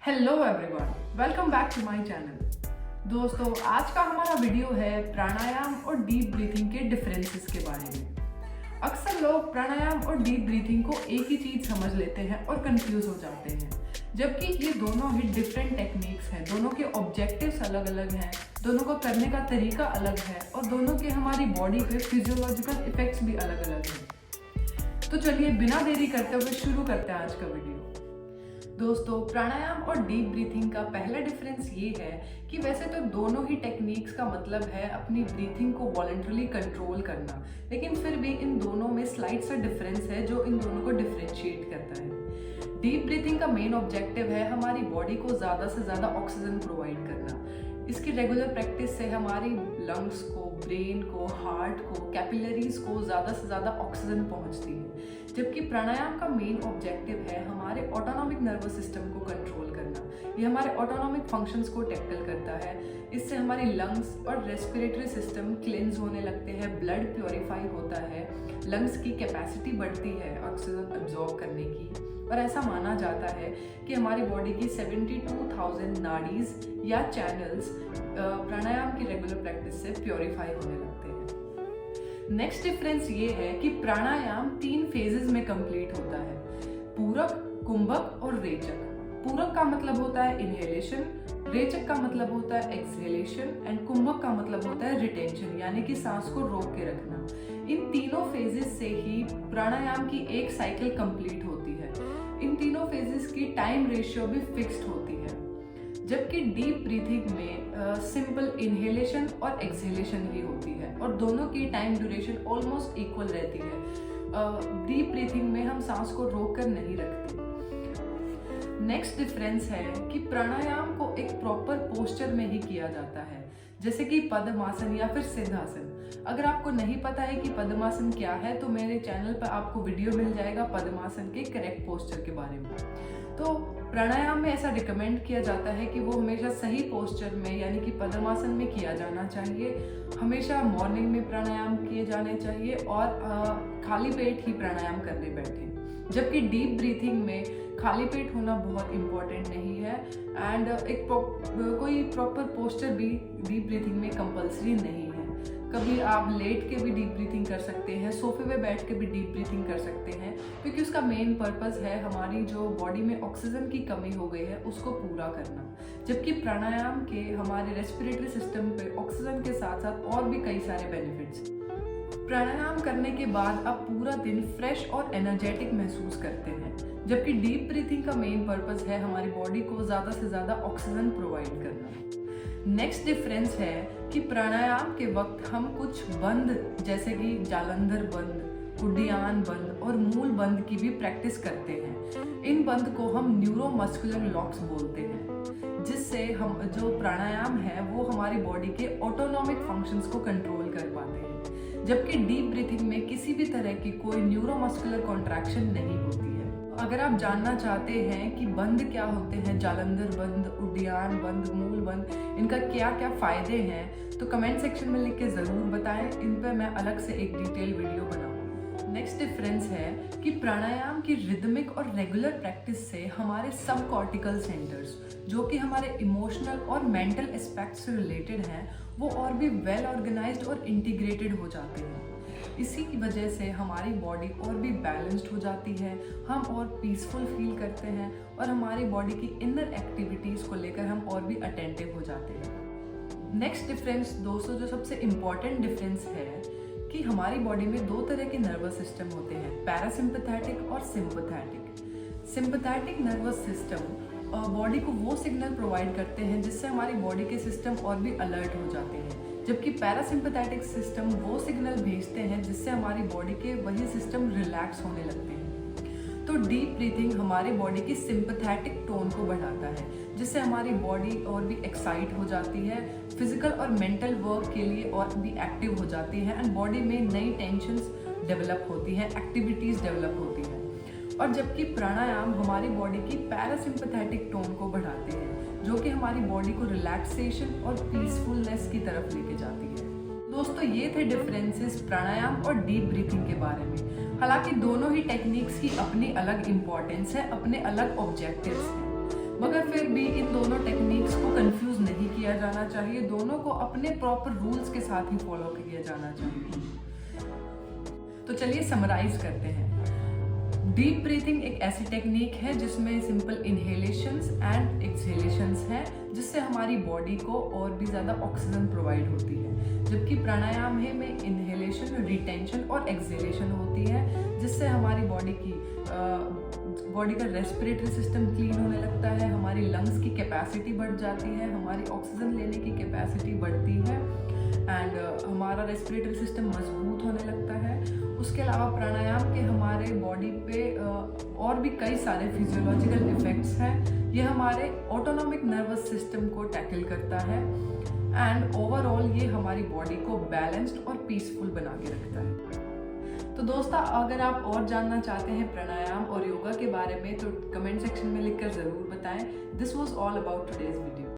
Hello everyone, welcome back to my channel. दोस्तों, आज का हमारा वीडियो है प्राणायाम और डीप ब्रीथिंग के डिफरेंसेस के बारे में। अक्सर लोग प्राणायाम और डीप ब्रीथिंग को एक ही चीज समझ लेते हैं और कंफ्यूज हो जाते हैं, जबकि ये दोनों ही डिफरेंट टेक्निक्स हैं। दोनों के ऑब्जेक्टिव्स अलग अलग हैं, दोनों को करने का तरीका अलग है और दोनों के हमारी बॉडी पे फिजियोलॉजिकल इफेक्ट्स भी अलग अलग हैं। तो चलिए बिना देरी करते हुए शुरू करते हैं आज का वीडियो। दोस्तों, प्राणायाम और डीप ब्रीथिंग का पहला डिफरेंस ये है कि वैसे तो दोनों ही टेक्निक्स का मतलब है अपनी ब्रीथिंग को वॉलंटरली कंट्रोल करना, लेकिन फिर भी इन दोनों में स्लाइट सा डिफरेंस है जो इन दोनों को डिफरेंशिएट करता है। डीप ब्रीथिंग का मेन ऑब्जेक्टिव है हमारी बॉडी को ज़्यादा से ज़्यादा ऑक्सीजन प्रोवाइड करना। इसकी रेगुलर प्रैक्टिस से हमारी लंग्स को, ब्रेन को, हार्ट को, कैपिलरीज को ज़्यादा से ज़्यादा ऑक्सीजन पहुंचती है। जबकि प्राणायाम का मेन ऑब्जेक्टिव है हमारे ऑटोनॉमिक नर्वस सिस्टम को कंट्रोल करना। ये हमारे ऑटोनॉमिक फंक्शंस को टैकल करता है। इससे हमारी लंग्स और रेस्पिरेटरी सिस्टम क्लींस होने लगते हैं, ब्लड प्योरीफाई होता है, लंग्स की कैपेसिटी बढ़ती है ऑक्सीजन एब्जॉर्ब करने की। और ऐसा माना जाता है कि हमारी बॉडी की 72,000 नाडीज या चैनल्स प्राणायाम की रेगुलर प्रैक्टिस से प्योरीफाई होने लगते हैं। नेक्स्ट डिफरेंस ये है कि प्राणायाम 3 फेजेस में कंप्लीट होता है: पूरक, कुंभक और रेचक। पूरक का मतलब होता है इनहेलेशन, रेचक का मतलब होता है एक्सहेलेशन एंड कुंभक का मतलब होता है रिटेंशन, यानी कि सांस को रोक के रखना। इन तीनों फेजेस से ही प्राणायाम की एक साइकिल कंप्लीट होती है। इन तीनों फेजेस की टाइम रेशियो भी फिक्स्ड होती है। जबकि डीप ब्रीथिंग में सिंपल इनहेलेशन और एक्सहेलेशन ही होती है और दोनों की टाइम ड्यूरेशन ऑलमोस्ट इक्वल रहती है। डीप ब्रीथिंग में हम सांस को रोक कर नहीं रखते। नेक्स्ट डिफरेंस है कि प्राणायाम को एक प्रॉपर पोस्चर में ही किया जाता है, जैसे कि पद्मासन या फिर सिंहासन। अगर आपको नहीं पता है कि पद्मासन क्या है तो मेरे चैनल पर आपको वीडियो मिल जाएगा पद्मासन के करेक्ट पोस्चर के बारे में। तो प्राणायाम में ऐसा रिकमेंड किया जाता है कि वो हमेशा सही पोस्चर में यानी कि पद्मासन में किया जाना चाहिए। हमेशा मॉर्निंग में प्राणायाम किए जाने चाहिए और खाली पेट ही प्राणायाम करने बैठे। जबकि डीप ब्रीथिंग में खाली पेट होना बहुत इम्पोर्टेंट नहीं है एंड कोई प्रॉपर पोस्चर भी डीप ब्रीथिंग में कंपल्सरी नहीं है। कभी आप लेट के भी डीप ब्रीथिंग कर सकते हैं, सोफे पे बैठ के भी डीप ब्रीथिंग कर सकते हैं, क्योंकि उसका मेन पर्पस है हमारी जो बॉडी में ऑक्सीजन की कमी हो गई है उसको पूरा करना। जबकि प्राणायाम के हमारे रेस्पिरेटरी सिस्टम पे ऑक्सीजन के साथ साथ और भी कई सारे बेनिफिट्स। प्राणायाम करने के बाद आप पूरा दिन फ्रेश और एनर्जेटिक महसूस करते हैं। जबकि डीप ब्रीथिंग का मेन पर्पस है हमारी बॉडी को ज़्यादा से ज़्यादा ऑक्सीजन प्रोवाइड करना। नेक्स्ट डिफरेंस है कि प्राणायाम के वक्त हम कुछ बंद जैसे कि जालंधर बंद, उड्डयन बंद और मूल बंद की भी प्रैक्टिस करते हैं। इन बंद को हम न्यूरोमस्कुलर लॉक्स बोलते हैं, जिससे हम जो प्राणायाम है वो हमारी बॉडी के ऑटोनॉमिक फंक्शंस को कंट्रोल कर पाते हैं। जबकि डीप ब्रीथिंग में किसी भी तरह की कोई न्यूरोमस्कुलर कॉन्ट्रैक्शन नहीं होती है। अगर आप जानना चाहते हैं कि बंद क्या होते हैं, जालंधर बंद, उड्डयन बंद, मूल बंद, इनका क्या क्या फायदे हैं, तो कमेंट सेक्शन में लिख के ज़रूर बताएं। इन पर मैं अलग से एक डिटेल वीडियो बनाऊंगी। नेक्स्ट डिफरेंस है कि प्राणायाम की रिदमिक और रेगुलर प्रैक्टिस से हमारे सब कॉर्टिकल सेंटर्स, जो कि हमारे इमोशनल और मेंटल एस्पेक्ट से रिलेटेड हैं, वो और भी वेल ऑर्गेनाइज्ड और इंटीग्रेटेड हो जाते हैं। इसी की वजह से हमारी बॉडी और भी बैलेंस्ड हो जाती है, हम और पीसफुल फील करते हैं और हमारी बॉडी की इनर एक्टिविटीज़ को लेकर हम और भी अटेंटिव हो जाते हैं। नेक्स्ट डिफरेंस दोस्तों, जो सबसे इम्पॉर्टेंट डिफरेंस है कि हमारी बॉडी में 2 तरह के नर्वस सिस्टम होते हैं, पैरासिम्पैथेटिक और sympathetic. Sympathetic nervous system body को वो सिग्नल प्रोवाइड करते हैं जिससे हमारी बॉडी के सिस्टम और भी अलर्ट हो जाते हैं। जबकि पैरासिम्पैथेटिक सिस्टम वो सिग्नल भेजते हैं जिससे हमारी बॉडी के वही सिस्टम रिलैक्स होने लगते हैं। तो डीप ब्रीथिंग हमारी बॉडी की सिंपैथेटिक टोन को बढ़ाता है, जिससे हमारी बॉडी और भी एक्साइट हो जाती है, फिजिकल और मेंटल वर्क के लिए और भी एक्टिव हो जाती है एंड बॉडी में नई टेंशन्स डेवलप होती हैं, एक्टिविटीज़ डेवलप होती हैं। और जबकि प्राणायाम हमारी बॉडी की पैरासिम्पैथेटिक टोन को बढ़ाते हैं, जो कि हमारी बॉडी को रिलैक्सेशन और पीसफुलनेस की तरफ लेके जाती है। दोस्तों, ये थे डिफरेंसेस प्राणायाम और डीप ब्रीथिंग के बारे में। हालांकि दोनों ही टेक्निक्स की अपनी अलग इम्पोर्टेंस है, अपने अलग ऑब्जेक्टिव्स हैं, मगर फिर भी इन दोनों टेक्निक्स को कंफ्यूज नहीं किया जाना चाहिए, दोनों को अपने प्रॉपर रूल्स के साथ ही फॉलो किया जाना चाहिए। तो चलिए समराइज करते हैं। डीप ब्रीथिंग एक ऐसी टेक्निक है जिसमें सिंपल इनहेलेशंस एंड एक्सहेलेशंस हैं, जिससे हमारी बॉडी को और भी ज़्यादा ऑक्सीजन प्रोवाइड होती है। जबकि प्राणायाम है में इनहेलेशन, रिटेंशन और एक्सहेलेशन होती है, जिससे हमारी बॉडी का रेस्पिरेटरी सिस्टम क्लीन होने लगता है, हमारी लंग्स की कैपेसिटी बढ़ जाती है, हमारी ऑक्सीजन लेने की कैपेसिटी बढ़ती है एंड हमारा रेस्पिरेटरी सिस्टम मजबूत होने लगता है। उसके अलावा प्राणायाम के हमारे बॉडी पे और भी कई सारे फिजियोलॉजिकल इफेक्ट्स हैं। ये हमारे ऑटोनॉमिक नर्वस सिस्टम को टैकल करता है एंड ओवरऑल ये हमारी बॉडी को बैलेंस्ड और पीसफुल बना के रखता है। तो दोस्तों, अगर आप और जानना चाहते हैं प्राणायाम और योगा के बारे में तो कमेंट सेक्शन में लिखकर ज़रूर बताएं। This was all about today's video.